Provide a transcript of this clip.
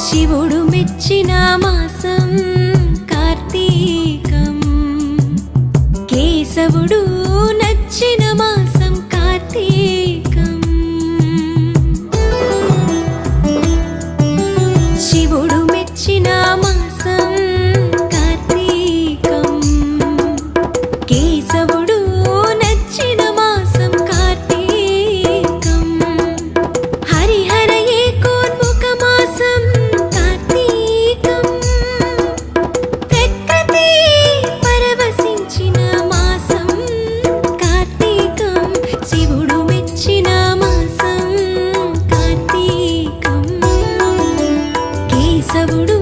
శివుడు మెచ్చిన మాసం కార్తీకం, కేశవుడు నచ్చిన మాసం కార్తీకం. శివుడు మెచ్చిన మాసం కార్తీకం, కేశవుడు నచ్చిన మాసం కార్తీకం. హరిహర ఏకోన్ముఖ మాసం కార్తీకం, ప్రకృతి పరవశించిన మాసం కార్తీకం. శివుడు మెచ్చిన మాసం కార్తీకం, కేశవుడు